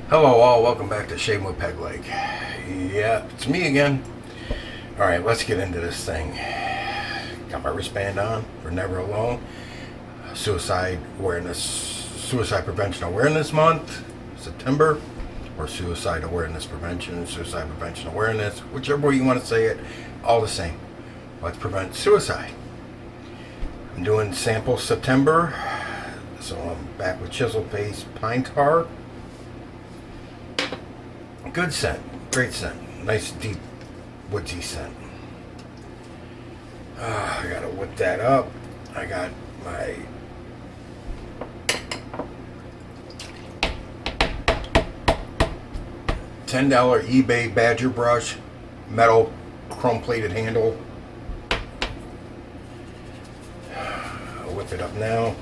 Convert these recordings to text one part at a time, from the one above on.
Hello all, welcome back to Shaving with Peg Leg. Yeah, it's me again. Alright, let's get into this thing. Got my wristband on for Never Alone. Suicide Prevention Awareness Month, September. Or Suicide Awareness Prevention, Suicide Prevention Awareness, whichever way you want to say it, all the same. Let's prevent suicide. I'm doing sample September, so I'm back with Chisel Face Pine Tar. Good scent, great scent, nice deep woodsy scent. I gotta whip that up. I got my $10 eBay Badger brush, metal chrome plated handle. I'll whip it up now.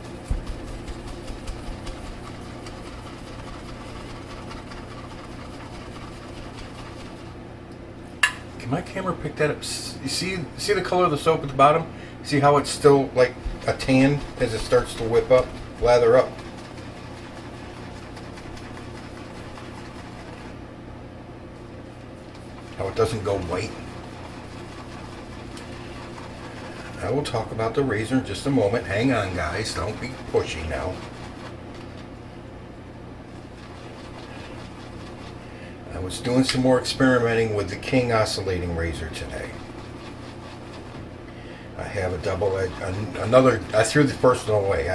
Can my camera pick that up? You see the color of the soap at the bottom? See how it's still like a tan as it starts to whip up, lather up? How it doesn't go white. I will talk about the razor in just a moment. Hang on, guys. Don't be pushy now. I was doing some more experimenting with the King Oscillating razor today. I have a double edge, I threw the first one away.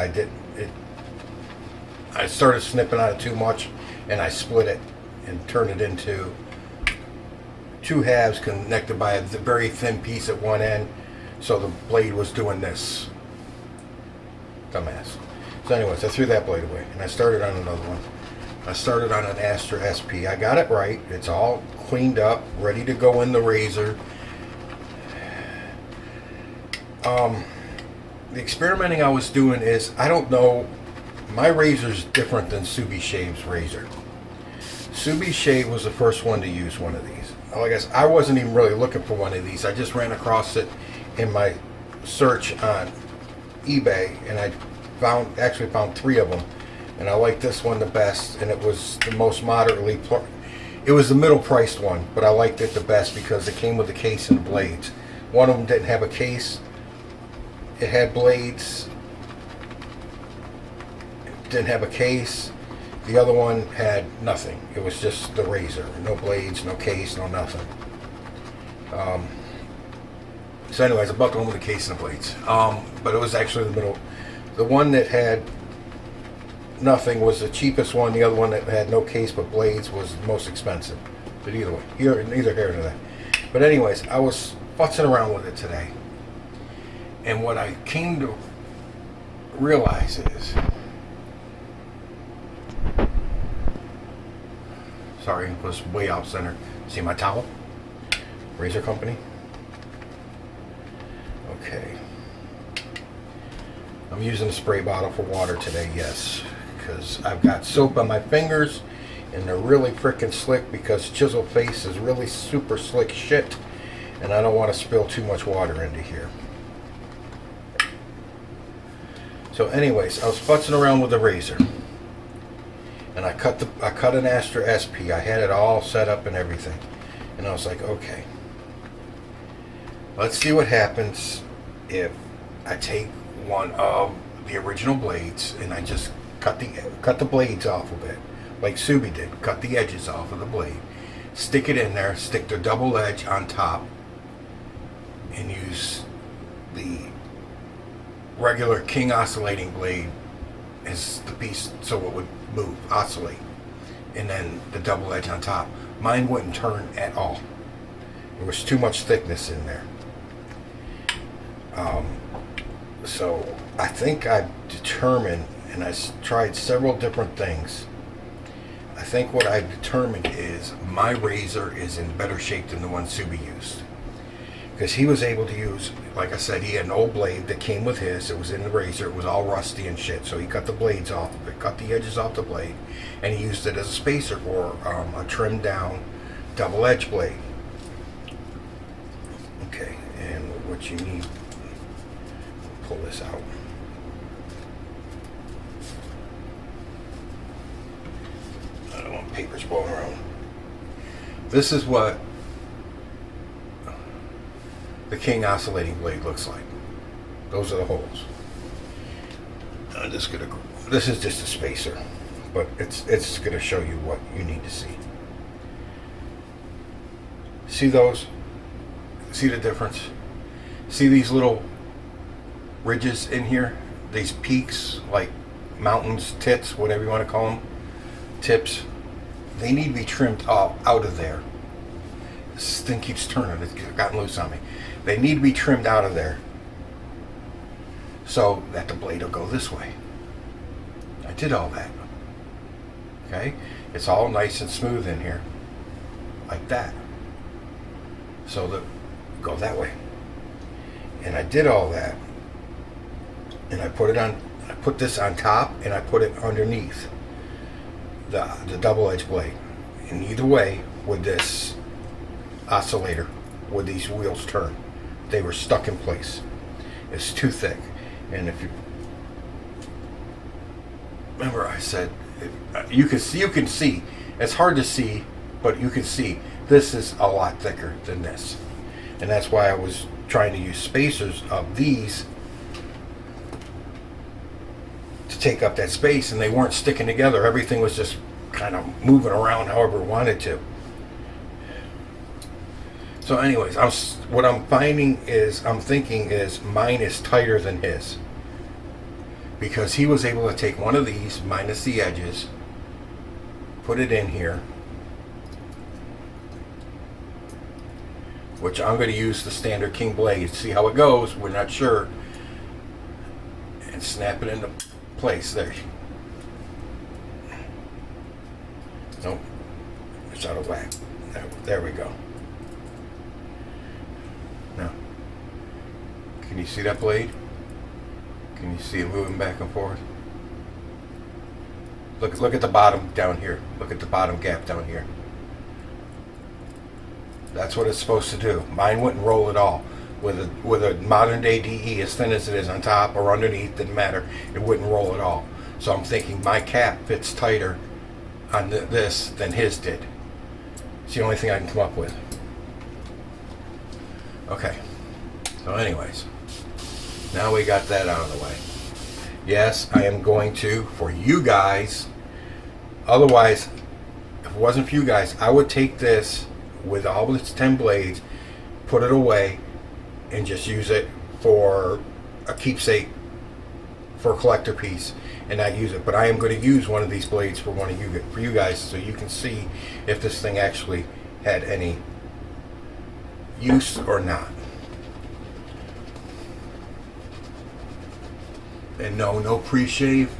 I started snipping out it too much, and I split it and turned it into two halves connected by a very thin piece at one end, so the blade was doing this. Dumbass. So anyways, I threw that blade away, and I started on another one. I started on an Astra SP. I got it right. It's all cleaned up, ready to go in the razor. The experimenting I was doing is, I don't know, my razor's different than Subi Shave's razor. Subi Shave was the first one to use one of these. I guess I wasn't even really looking for one of these. I just ran across it in my search on eBay, and I actually found three of them. And I liked this one the best, and it was the most moderately, it was the middle priced one, but I liked it the best because it came with a case and blades. One of them didn't have a case. It had blades. It didn't have a case. The other one had nothing. It was just the razor. No blades, no case, no nothing. So anyways, I bought the one with the case and the blades. But it was actually the middle. The one that had nothing was the cheapest one. The other one that had no case but blades was the most expensive. But either way, neither here nor there. But anyways, I was futzing around with it today. And what I came to realize is, sorry, it was way off center. See my towel? Razor Company. Okay. I'm using a spray bottle for water today, yes. Because I've got soap on my fingers, and they're really freaking slick because Chisel Face is really super slick shit, and I don't want to spill too much water into here. So anyways, I was futzing around with the razor, and I cut an Astra SP. I had it all set up and everything, and I was like, okay, let's see what happens if I take one of the original blades and I just cut the blades off of it, like Subi did. Cut the edges off of the blade, stick it in there, stick the double edge on top, and use the regular King Oscillating blade as the piece so it would move, oscillate, and then the double edge on top. Mine wouldn't turn at all. There was too much thickness in there. So I think I've determined, and I tried several different things. I think what I've determined is my razor is in better shape than the one Subi used. Because he was able to use, like I said, he had an old blade that came with his. It was in the razor. It was all rusty and shit. So he cut the blades off of it, cut the edges off the blade, and he used it as a spacer or a trimmed down double edge blade. Okay, and what you need, pull this out. paper's blowing around. This is what the King Oscillating blade looks like. Those are the holes. I'm just gonna. This is just a spacer, but it's gonna show you what you need to see. See those? See the difference? See these little ridges in here? These peaks, like mountains, tits, whatever you want to call them, tips. They need to be trimmed out of there. This thing keeps turning. It's gotten loose on me. They need to be trimmed out of there so that the blade will go this way. I did all that. Okay? It's all nice and smooth in here. Like that. So that go that way. And I did all that. And I put this on top and I put it underneath the double-edged blade. And either way, with this oscillator, would these wheels turn. They were stuck in place. It's too thick. And if you remember, I said you can see. It's hard to see, but you can see this is a lot thicker than this, and that's why I was trying to use spacers of these to take up that space, and they weren't sticking together. Everything was just kind of moving around however it wanted to. So anyways, what I'm thinking is mine is tighter than his, because he was able to take one of these minus the edges, put it in here, which I'm going to use the standard King blade, see how it goes, we're not sure, and snap it into place there. Nope, it's out of whack. There we go. Now, can you see that blade? Can you see it moving back and forth? Look at the bottom down here. Look at the bottom gap down here. That's what it's supposed to do. Mine wouldn't roll at all. With a modern day DE as thin as it is on top or underneath, didn't matter. It wouldn't roll at all. So I'm thinking my cap fits tighter on this than his did. It's the only thing I can come up with. Okay. So anyways, now we got that out of the way. Yes, I am going to, for you guys, otherwise, if it wasn't for you guys, I would take this with all its 10 blades, put it away, and just use it for a keepsake, for a collector piece, and not use it. But I am going to use one of these blades for you guys, so you can see if this thing actually had any use or not. And no pre-shave,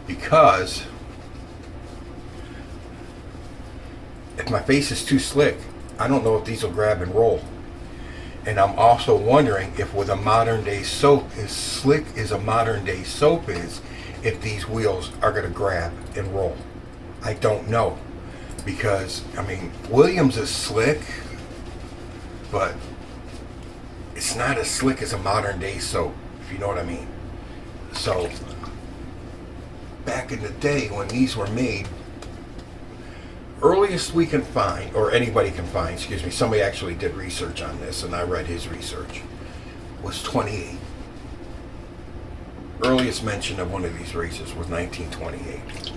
because if my face is too slick, I don't know if these will grab and roll. And I'm also wondering if with a modern day soap, as slick as a modern day soap is, if these wheels are going to grab and roll. I don't know, because I mean, Williams is slick, but it's not as slick as a modern day soap, if you know what I mean. So back in the day when these were made, earliest we can find, or anybody can find, excuse me, somebody actually did research on this and I read his research, was 28. Earliest mention of one of these razors was 1928.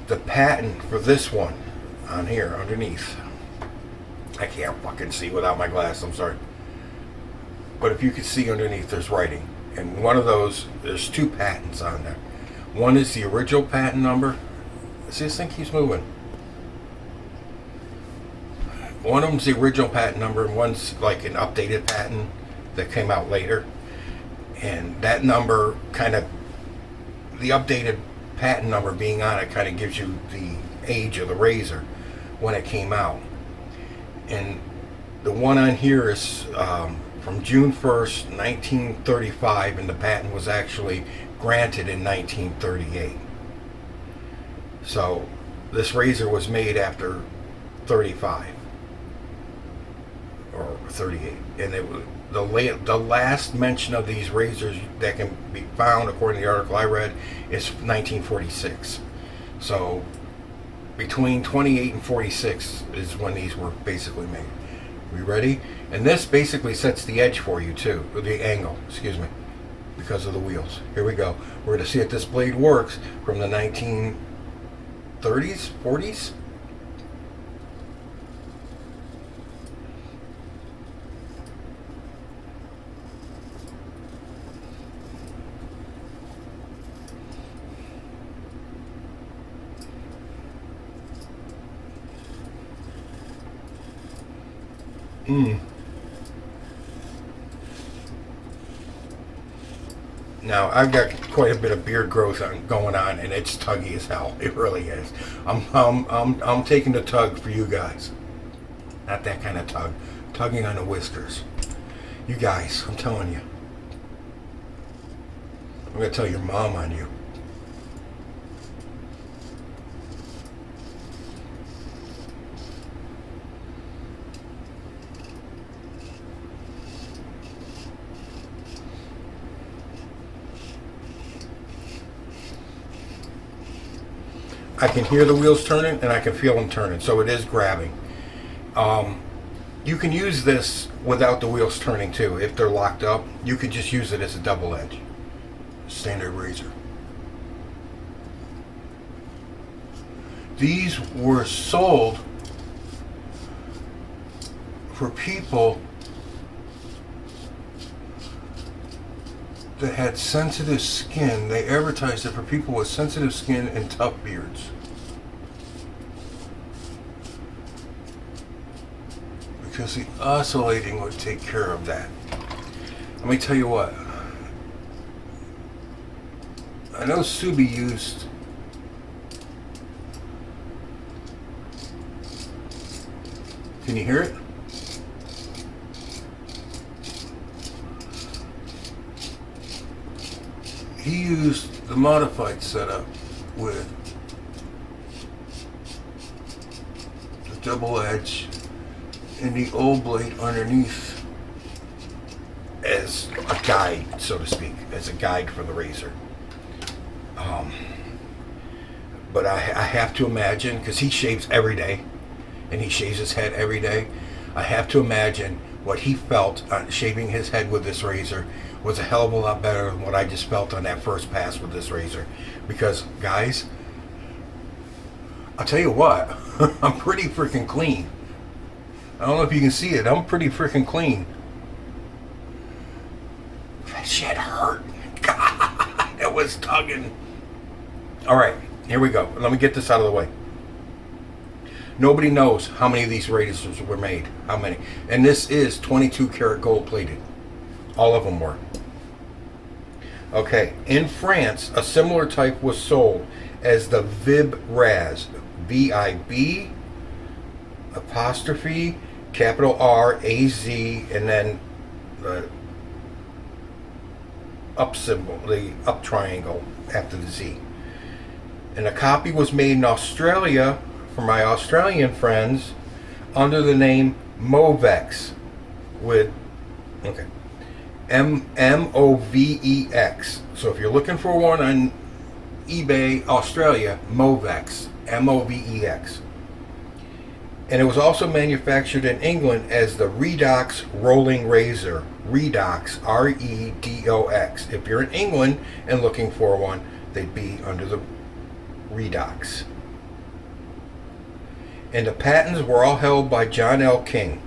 The patent for this one on here underneath, I can't fucking see without my glass, I'm sorry, but if you can see underneath, there's writing, and one of those, there's two patents on there. One is the original patent number. See, this thing keeps moving. One of them's the original patent number, and one's like an updated patent that came out later. And that number kind of, the updated patent number being on it kind of gives you the age of the razor when it came out. And the one on here is from June 1st, 1935, and the patent was actually granted in 1938. So this razor was made after 35 or 38, and it was the last mention of these razors that can be found, according to the article I read, is 1946. So between 28 and 46 is when these were basically made. We ready? And this basically sets the edge for you too, or the angle, excuse me, because of the wheels. Here we go. We're going to see if this blade works from the 1930s, 40s. Now I've got quite a bit of beard growth going on, and it's tuggy as hell. It really is. I'm taking the tug for you guys. Not that kind of tug. Tugging on the whiskers. You guys, I'm telling you. I'm gonna tell your mom on you. I can hear the wheels turning and I can feel them turning, so it is grabbing. You can use this without the wheels turning too. If they're locked up, you could just use it as a double edge standard razor. These were sold for people that had sensitive skin. They advertised it for people with sensitive skin and tough beards. Because the oscillating would take care of that. Let me tell you what. I know Subi used Can you hear it? He used the modified setup with the double edge and the old blade underneath as a guide, so to speak, as a guide for the razor. But I have to imagine, because he shaves every day, and he shaves his head every day, I have to imagine what he felt on shaving his head with this razor was a hell of a lot better than what I just felt on that first pass with this razor. Because, guys, I'll tell you what, I'm pretty freaking clean. I don't know if you can see it, I'm pretty freaking clean. That shit hurt. God, it was tugging. Alright, here we go. Let me get this out of the way. Nobody knows how many of these razors were made. How many? And this is 22 karat gold plated. All of them were. Okay, in France, a similar type was sold as the Vib Raz. V-I-B apostrophe capital R-A-Z and then the up symbol, the up triangle after the Z. And a copy was made in Australia for my Australian friends under the name Movex with M-O-V-E-X. So if you're looking for one on eBay Australia, Movex, M-O-V-E-X. And it was also manufactured in England as the Redox Rolling Razor. Redox, R-E-D-O-X. If you're in England and looking for one, they'd be under the Redox. And the patents were all held by John L. King.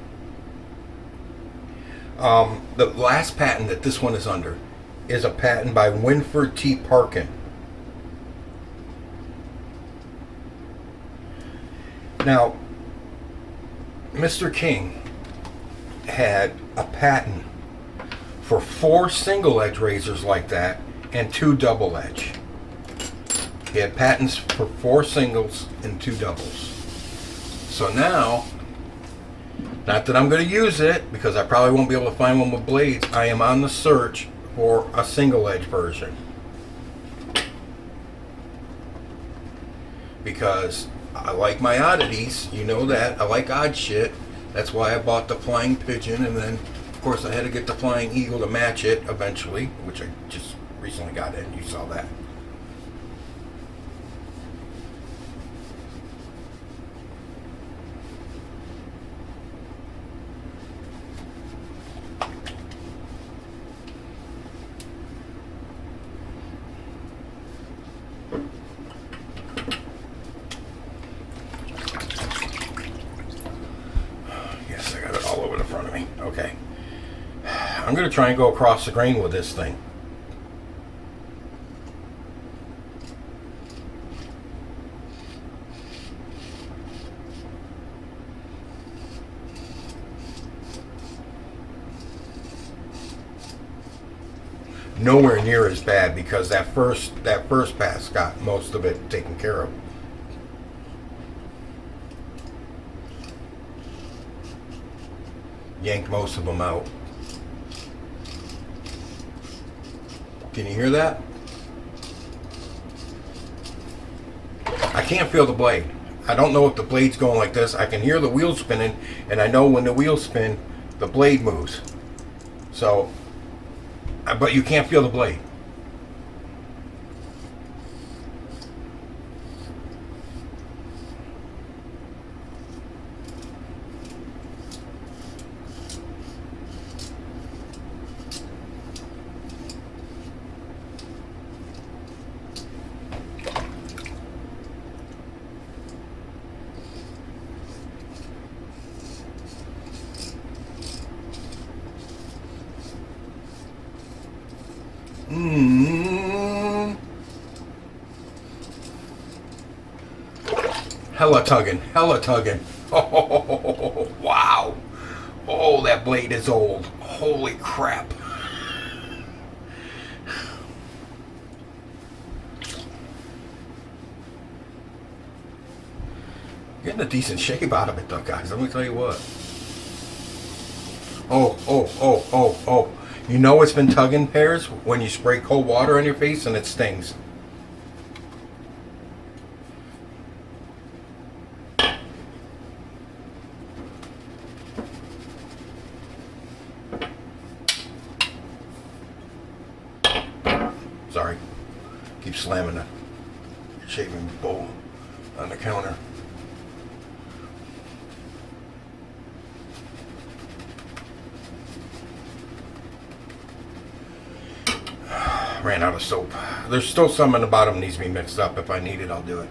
The last patent that this one is under is a patent by Winford T. Parkin. Now, Mr. King had a patent for 4 single edge razors like that and 2 double edge. He had patents for 4 singles and 2 doubles. So now, not that I'm going to use it, because I probably won't be able to find one with blades, I am on the search for a single edge version. Because I like my oddities, you know that. I like odd shit. That's why I bought the Flying Pigeon, and then, of course, I had to get the Flying Eagle to match it eventually, which I just recently got in. You saw that. front of me. Okay. I'm going to try and go across the grain with this thing. Nowhere near as bad because that first pass got most of it taken care of. Yanked most of them out. Can you hear that? I can't feel the blade. I don't know if the blade's going like this. I can hear the wheel spinning, and I know when the wheels spin, the blade moves. So, but you can't feel the blade. Hella tugging, hella tugging. Oh, wow. Oh, that blade is old. Holy crap. Getting a decent shave out of it though, guys. Let me tell you what. Oh. You know it's been tugging, Pears, when you spray cold water on your face and it stings. Sorry. Keep slamming the shaving bowl on the counter. Ran out of soap. There's still some in the bottom needs to be mixed up. If I need it, I'll do it.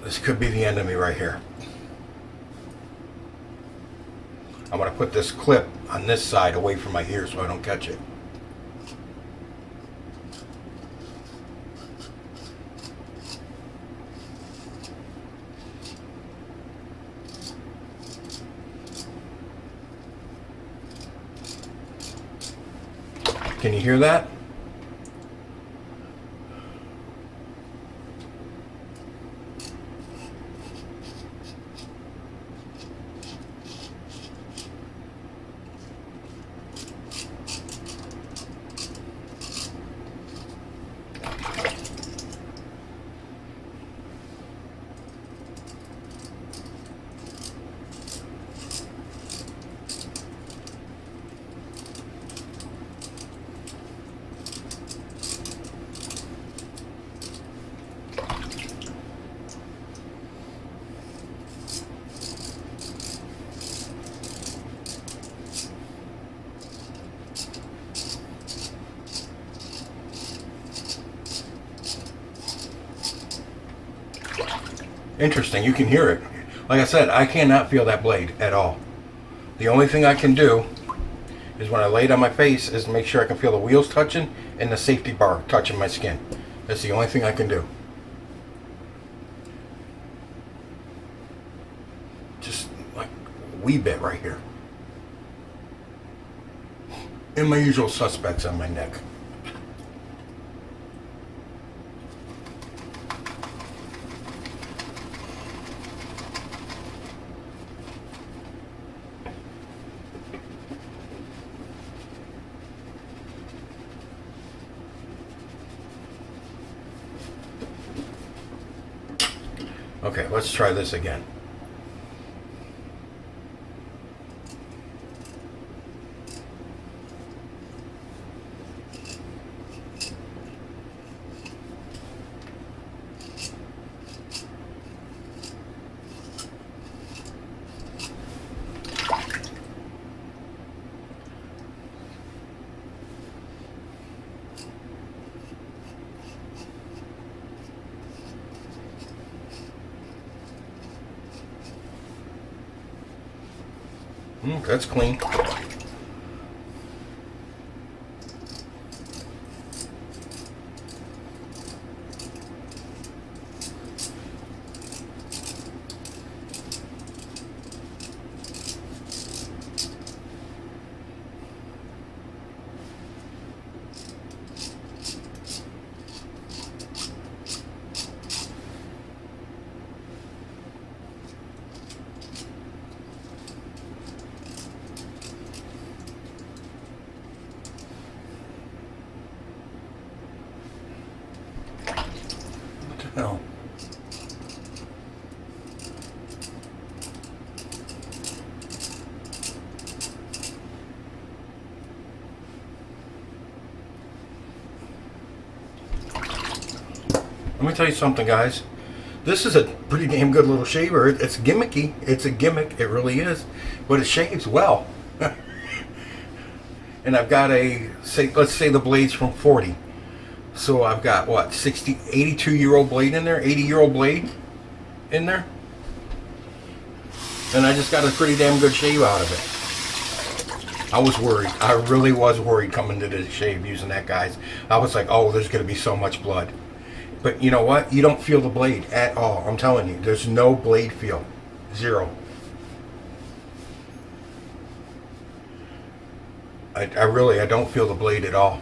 This could be the end of me right here. I'm going to put this clip on this side away from my ear so I don't catch it. Can you hear that? Interesting, you can hear it. Like I said, I cannot feel that blade at all. The only thing I can do is when I lay it on my face is make sure I can feel the wheels touching and the safety bar touching my skin. That's the only thing I can do. Just like a wee bit right here. And my usual suspects on my neck. Okay, let's try this again. That's clean. No. Let me tell you something, guys. This is a pretty damn good little shaver. It's gimmicky. It's a gimmick. It really is. But it shaves well. And I've got let's say the blade's from 40. So I've got, what, 82-year-old blade in there? 80-year-old blade in there? And I just got a pretty damn good shave out of it. I was worried. I really was worried coming to this shave using that, guys. I was like, oh, there's going to be so much blood. But you know what? You don't feel the blade at all. I'm telling you. There's no blade feel. Zero. I don't feel the blade at all.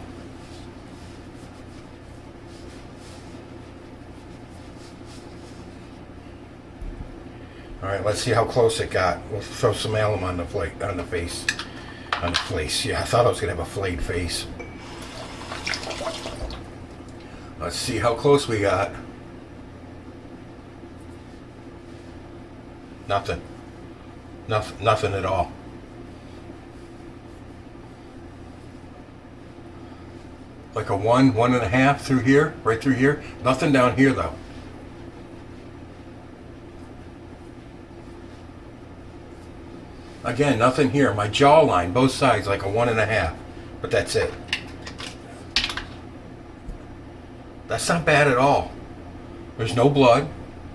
Alright, let's see how close it got. We'll throw some alum on the face. On the face. Yeah, I thought I was going to have a flayed face. Let's see how close we got. Nothing. Nothing at all. Like a 1.5 through here, right through here. Nothing down here though. Again, nothing here. My jawline, both sides, like a 1.5. But that's it. That's not bad at all. There's no blood.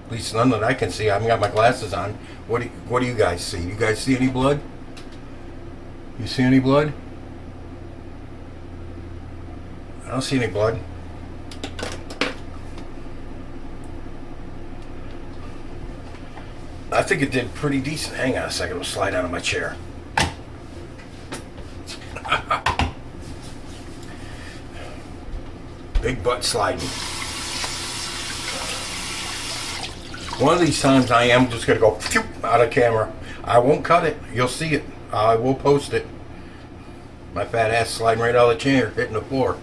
At least none that I can see. I haven't got my glasses on. What do you guys see? You guys see any blood? You see any blood? I don't see any blood. I think it did pretty decent. Hang on a second. I'll slide out of my chair. Big butt sliding. One of these times I am just going to go out of camera. I won't cut it. You'll see it. I will post it. My fat ass sliding right out of the chair, hitting the floor.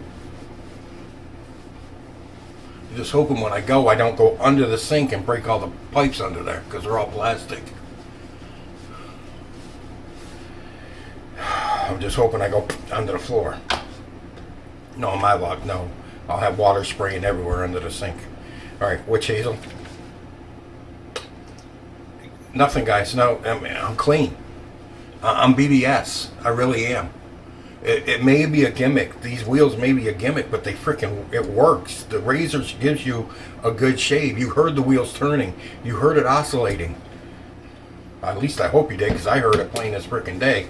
I'm just hoping when I go, I don't go under the sink and break all the pipes under there, because they're all plastic. I'm just hoping I go under the floor. No, my luck, no. I'll have water spraying everywhere under the sink. Alright, witch hazel. Nothing, guys. No, I'm clean. I'm BBS. I really am. It may be a gimmick. These wheels may be a gimmick, but it works. The razor gives you a good shave. You heard the wheels turning. You heard it oscillating. At least I hope you did, because I heard it plain as frickin' day.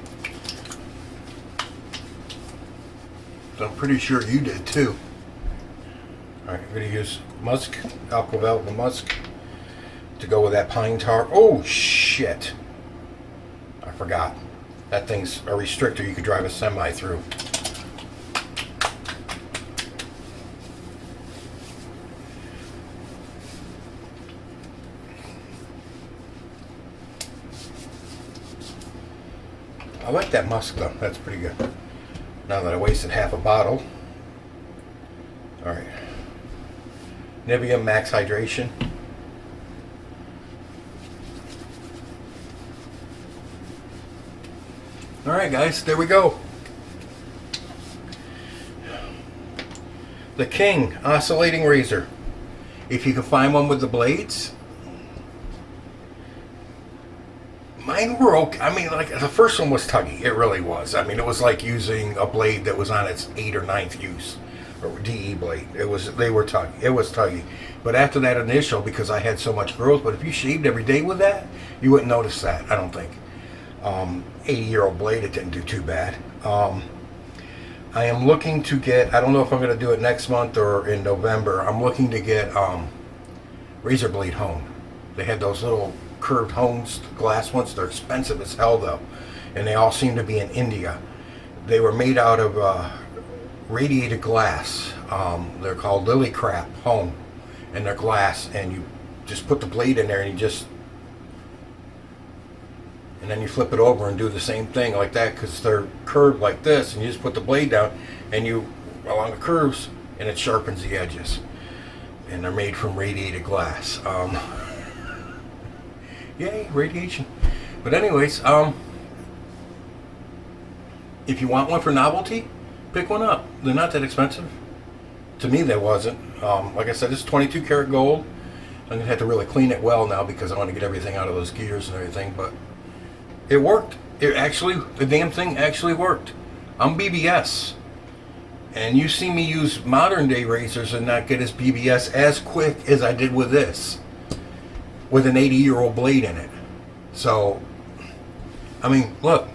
So I'm pretty sure you did too. Alright, I'm going to use musk, alcohol musk, to go with that pine tar. Oh, shit. I forgot. That thing's a restrictor you could drive a semi through. I like that musk though. That's pretty good. Now that I wasted half a bottle. Alright. Nibium Max Hydration. Alright guys, there we go. The King Oscillating Razor. If you can find one with the blades. Mine were okay. I mean, like, the first one was tuggy. It really was. I mean, it was like using a blade that was on its 8th or 9th use. Or DE blade. They were tuggy. It was tuggy. But after that initial, because I had so much growth, but if you shaved every day with that, you wouldn't notice that, I don't think. 80-year-old blade. It didn't do too bad. I am looking to get, I don't know if I'm going to do it next month or in November, I'm looking to get razor blade hone. They had those little curved hones, glass ones. They're expensive as hell though, and they all seem to be in India. They were made out of radiated glass. They're called lily crap hone, and they're glass, and you just put the blade in there and then you flip it over and do the same thing like that, because they're curved like this, and you just put the blade down and you along the curves, and it sharpens the edges, and they're made from radiated glass. Yay, radiation. But anyways, if you want one for novelty, pick one up. They're not that expensive. To me, they wasn't. Like I said, it's 22 karat gold. I'm gonna have to really clean it well now because I want to get everything out of those gears and everything, but it worked. The damn thing actually worked. I'm BBS. And you see me use modern day razors and not get as BBS as quick as I did with this, with an 80-year-old blade in it. So, I mean, look.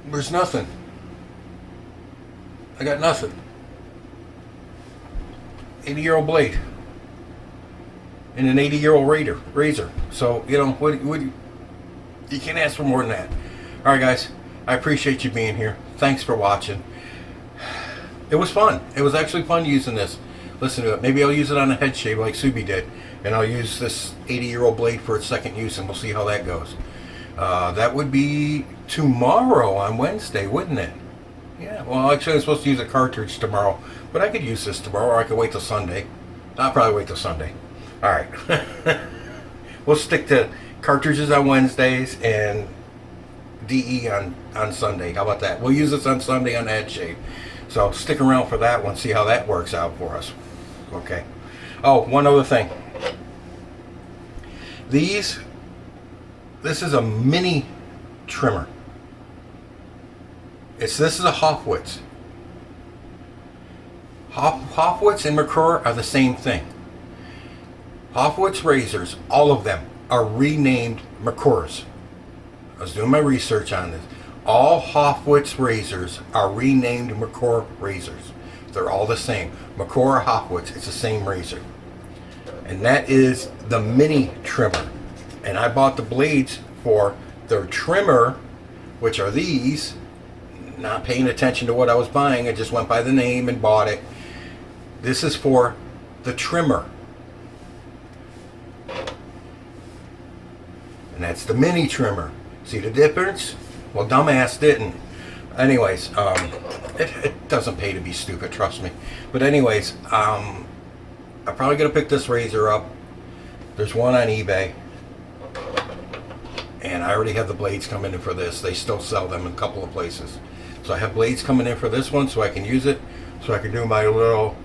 There's nothing. I got nothing. 80-year-old blade. And an 80-year-old razor. So, you know, what you can't ask for more than that. Alright guys, I appreciate you being here. Thanks for watching. It was fun. It was actually fun using this. Listen to it. Maybe I'll use it on a head shave like Subi did. And I'll use this 80-year-old blade for its second use, and we'll see how that goes. That would be tomorrow on Wednesday, wouldn't it? Yeah, well, actually I'm supposed to use a cartridge tomorrow. But I could use this tomorrow, or I could wait till Sunday. I'll probably wait till Sunday. Alright. We'll stick to cartridges on Wednesdays and DE on Sunday. How about that? We'll use this on Sunday on the head shave. So stick around for that one. See how that works out for us. Okay. Oh, one other thing. This is a mini trimmer. This is a Hofwitz. Hofwitz and McClure are the same thing. Hofwitz razors, all of them, are renamed McClures. I was doing my research on this. All Hofwitz razors are renamed McClure razors. They're all the same. McClure or Hofwitz, it's the same razor. And that is the mini trimmer. And I bought the blades for their trimmer, which are these. Not paying attention to what I was buying. I just went by the name and bought it. This is for the trimmer. And that's the mini trimmer. See the difference? Well, dumbass didn't. Anyways, it doesn't pay to be stupid, trust me. But anyways, I'm probably going to pick this razor up. There's one on eBay. And I already have the blades coming in for this. They still sell them in a couple of places. So I have blades coming in for this one so I can use it. So I can do my little,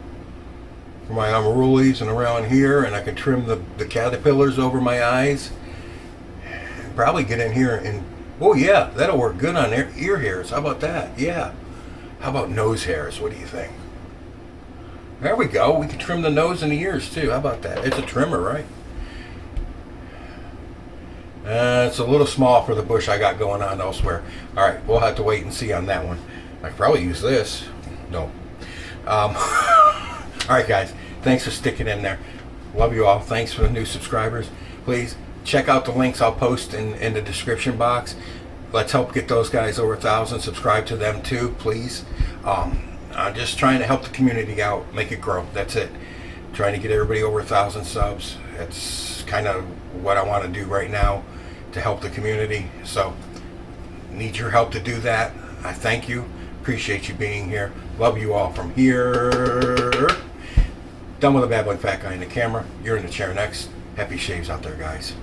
my unrulies and around here. And I can trim the caterpillars over my eyes. And probably get in here and, oh yeah, that'll work good on ear hairs. How about that? Yeah. How about nose hairs? What do you think? There we go. We can trim the nose and the ears too. How about that? It's a trimmer, right? It's a little small for the bush I got going on elsewhere. Alright, we'll have to wait and see on that one. I could probably use this. No. Alright guys, thanks for sticking in there. Love you all. Thanks for the new subscribers. Please check out the links I'll post in the description box. Let's help get those guys over 1,000. Subscribe to them too, please. I'm just trying to help the community out, make it grow. That's it. Trying to get everybody over 1,000 subs. That's kind of what I want to do right now to help the community. So need your help to do that. I thank you. Appreciate you being here. Love you all from here. Done with the babbling fat guy in the camera. You're in the chair next. Happy shaves out there, guys.